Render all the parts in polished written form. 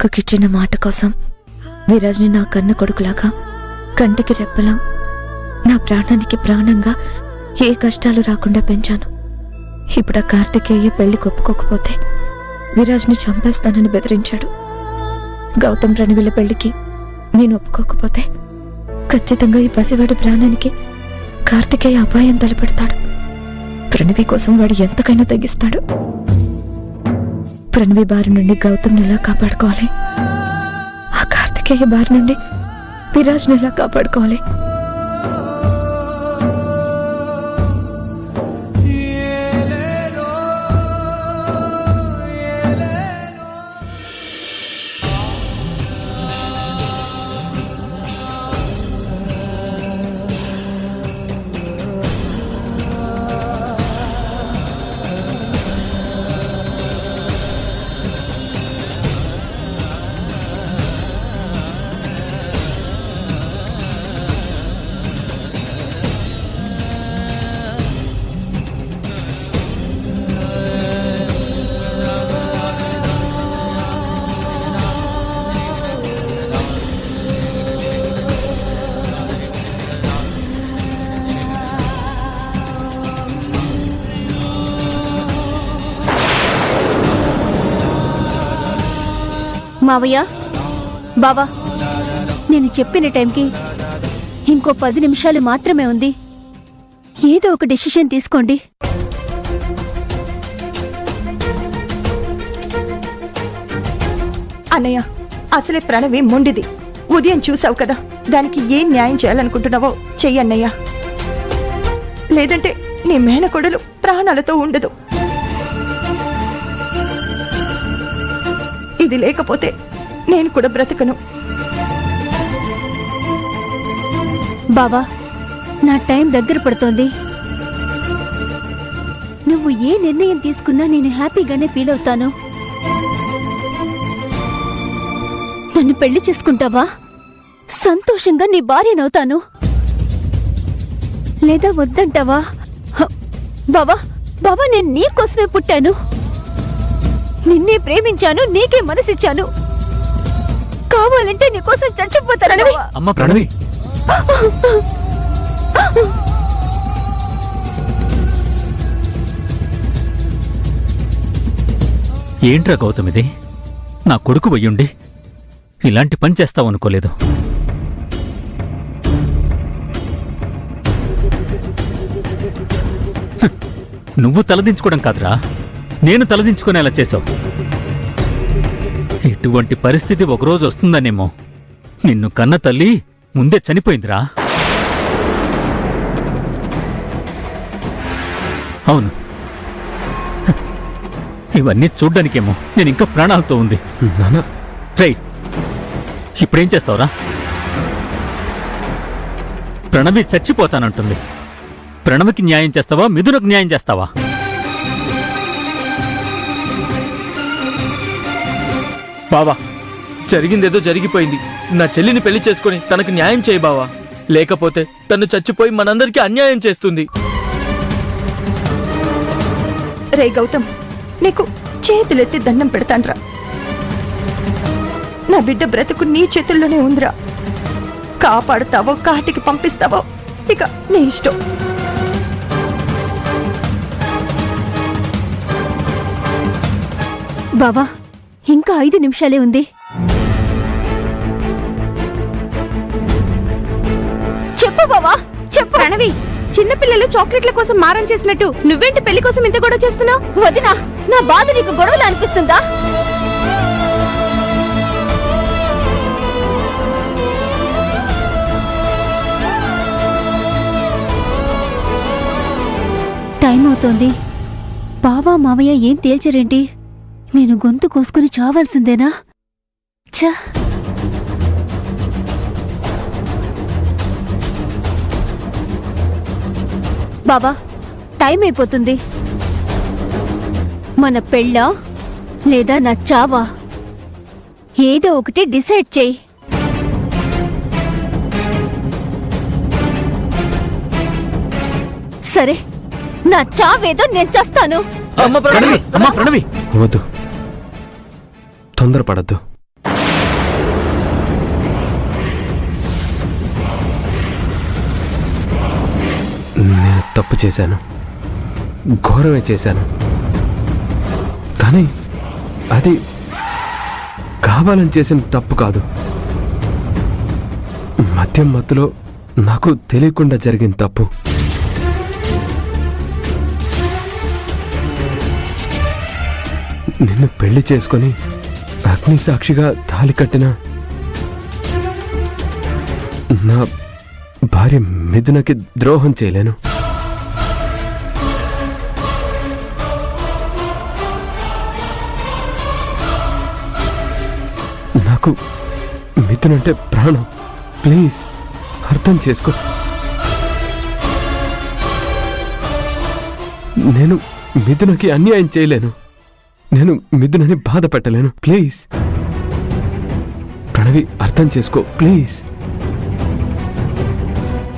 అక్కకిచ్చిన మాట కోసం విరాజ్ని నా కన్న కొడుకులాగా, కంటికి రెప్పలా, నా ప్రాణానికి ప్రాణంగా ఏ కష్టాలు రాకుండా పెంచాను. ఇప్పుడు ఆ కార్తికేయ పెళ్లి ఒప్పుకోకపోతే విరాజ్ని చంపేస్తానని బెదిరించాడు. గౌతమ్ ప్రణవిల పెళ్లికి నేను ఒప్పుకోకపోతే ఖచ్చితంగా ఈ పసివాడి ప్రాణానికి కార్తికేయ అపాయం తలపెడతాడు. ప్రణవి కోసం వాడు ఎంతకైనా తగ్గిస్తాడు. ప్రణవి బారి నుండి గౌతమ్ని ఎలా కాపాడుకోవాలి, ఆ కార్తికేయ బారి నుండి విరాజ్ని ఎలా కాపాడుకోవాలి? మావయ్య, బావా, నేను చెప్పిన టైంకి ఇంకో 10 నిమిషాలు మాత్రమే ఉంది. ఏదో ఒక డెసిషన్ తీసుకోండి. అన్నయ్య, అసలే ప్రణవి మొండిది. ఉదయం చూసావు కదా, దానికి ఏం న్యాయం చేయాలనుకుంటున్నావో చెయ్యన్నయ్య. లేదంటే నీ మేనకోడలు ప్రాణాలతో ఉండదు. ఇది లేకపోతే నేను కూడా బ్రతకను. బావా, నా టైం దగ్గర పడుతోంది. నువ్వు ఏ నిర్ణయం తీసుకున్నా నేను హ్యాపీగానే ఫీల్ అవుతాను. నన్ను పెళ్లి చేసుకుంటావా? సంతోషంగా నీ భార్యనవుతాను. లేదా వద్దంటావా? బావా, బావా, నేను నీకోసమే పుట్టాను. నిన్నే ప్రేమించాను, నీకే మనసిచ్చాను. కావాలంటే నీకోసం చచ్చిపోతాను. అమ్మ ప్రణవి, ఏంట్రా గౌతమ్ ఇది? నా కొడుకు వయ్యుండి ఇలాంటి పని చేస్తావనుకోలేదు. నువ్వు తలదించుకోవడం కాదురా, నేను తలదించుకునేలా చేశావు. ఇటువంటి పరిస్థితి ఒకరోజు వస్తుందనేమో. నిన్ను కన్న తల్లి ముందే చనిపోయిందిరా. అవును, ఇవన్నీ చూడ్డానికేమో నేనింకా ప్రాణాలతో ఉంది. రేయ్, ఇప్పుడేం చేస్తావురా? ప్రణవి చచ్చిపోతానంటుంది. ప్రణవికి న్యాయం చేస్తావా, మిథునకు న్యాయం చేస్తావా? బావా, జరిగిందేదో జరిగిపోయింది. నా చెల్లిని పెళ్లి చేసుకుని తనకు న్యాయం చేయి బావా. లేకపోతే తను చచ్చిపోయి మనందరికీ అన్యాయం చేస్తుంది. రే గౌతమ్, నీకు చేతులెత్తి దండం పెడతాన్రా. నా బిడ్డ బ్రతుకు నీ చేతుల్లోనే ఉందిరా. కాపాడుతావో కాటికి పంపిస్తావో ఇక నీ ఇష్టం. బావా, ఇంకా 5 నిమిషాలే ఉంది. చెప్పు బావా, చెప్పు. ప్రణవి, చిన్నపిల్లలు చాక్లెట్ల కోసం మారం చేసినట్టు నువ్వేంటి పెళ్లి కోసం ఇంత గొడవ చేస్తున్నావు? వదినా, నా బాధ నీకు గొడవలు అనిపిస్తుందా? టైం అవుతోంది. బావా మావయ్య ఏం తేల్చరేంటి? నేను గొంతు కోసుకుని చావాల్సిందేనా? ఛ! బావా, టైం అయిపోతుంది. మన పెళ్ళా లేదా నా చావా? ఏదో ఒకటి డిసైడ్ చెయ్యి. సరే, నా చావేదో నేను చేస్తాను. అమ్మ ప్రణవి, అమ్మ ప్రణవి, వద్దు, తొందరపడద్దు. నేను తప్పు చేశాను, ఘోరమే చేశాను. కానీ అది కావాలని చేసిన తప్పు కాదు. మద్యం మత్తులో నాకు తెలియకుండా జరిగిన తప్పు. నిన్ను పెళ్లి చేసుకొని అగ్ని సాక్షిగా తాళి కట్టిన నా భార్య మిథునకి ద్రోహం చేయలేను. నాకు మిథునంటే ప్రాణం. ప్లీజ్ అర్థం చేసుకో. నేను మిథునకి అన్యాయం చేయలేను. నేను మిథునని బాధ పెట్టలేను. ప్లీజ్ ప్రణవి, అర్థం చేసుకో. Please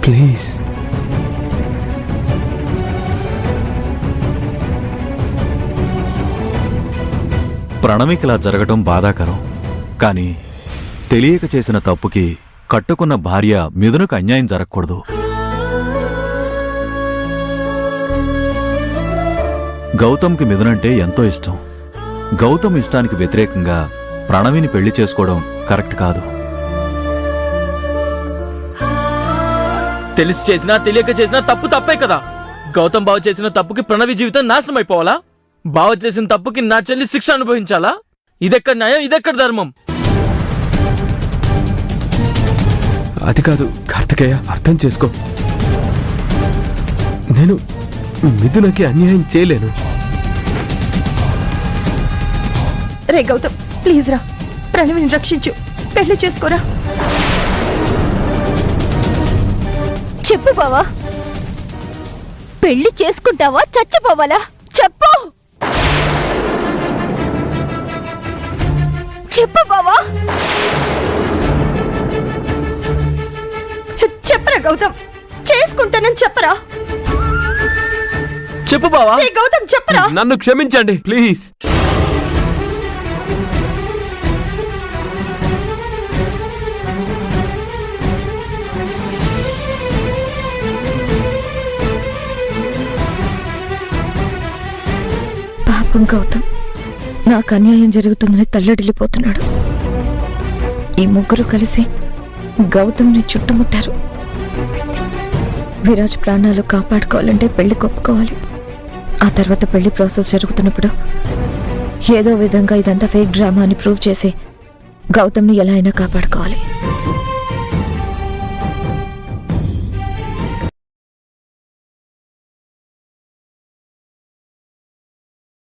please. ప్రణవికిలా జరగటం బాధాకరం. కానీ తెలియక చేసిన తప్పుకి కట్టుకున్న భార్య మిథునకు అన్యాయం జరగకూడదు. గౌతమ్కి మిథునంటే ఎంతో ఇష్టం. గౌతమ్ ఇష్టానికి వ్యతిరేకంగా ప్రణవిని పెళ్లి చేసుకోవడం కరెక్ట్ కాదు. తెలిసి చేసినా తెలియక చేసినా తప్పు తప్పే కదా. గౌతమ్ బావ చేసిన తప్పుకి ప్రణవి జీవితం నాశనం అయిపోవాలా? బావ చేసిన తప్పుకి నా చెల్లి శిక్ష అనుభవించాలా? ఇదెక్కడ న్యాయం, ఇదెక్కడ ధర్మం? అది కాదు కార్తికేయ, అర్థం చేసుకో. నేను మిథునకి అన్యాయం చేయలేను. రే గౌతమ్, ప్లీజ్ రా, ప్రణవిని రక్షించు, పెళ్లి చేసుకోరా. చెప్పు బావా, పెళ్లి చేసుకుంటావా చచ్చిపోవాలా? చెప్పు చెప్పు బావా. చెప్పరా గౌతమ్, చేసుకుంటానని చెప్పరా. చెప్పు బావా. రే గౌతమ్, చెప్పరా. నన్ను క్షమించండి ప్లీజ్. పాపం గౌతమ్ నాకు అన్యాయం జరుగుతుందని తల్లడిల్లిపోతున్నాడు. ఈ ముగ్గురు కలిసి గౌతమ్ని చుట్టుముట్టారు. విరాజ్ ప్రాణాలు కాపాడుకోవాలంటే పెళ్లి కొప్పుకోవాలి. ఆ తర్వాత పెళ్లి ప్రాసెస్ జరుగుతున్నప్పుడు ఏదో విధంగా ఇదంతా ఫేక్ డ్రామా అని ప్రూవ్ చేసి గౌతమ్ని ఎలా అయినా కాపాడుకోవాలి.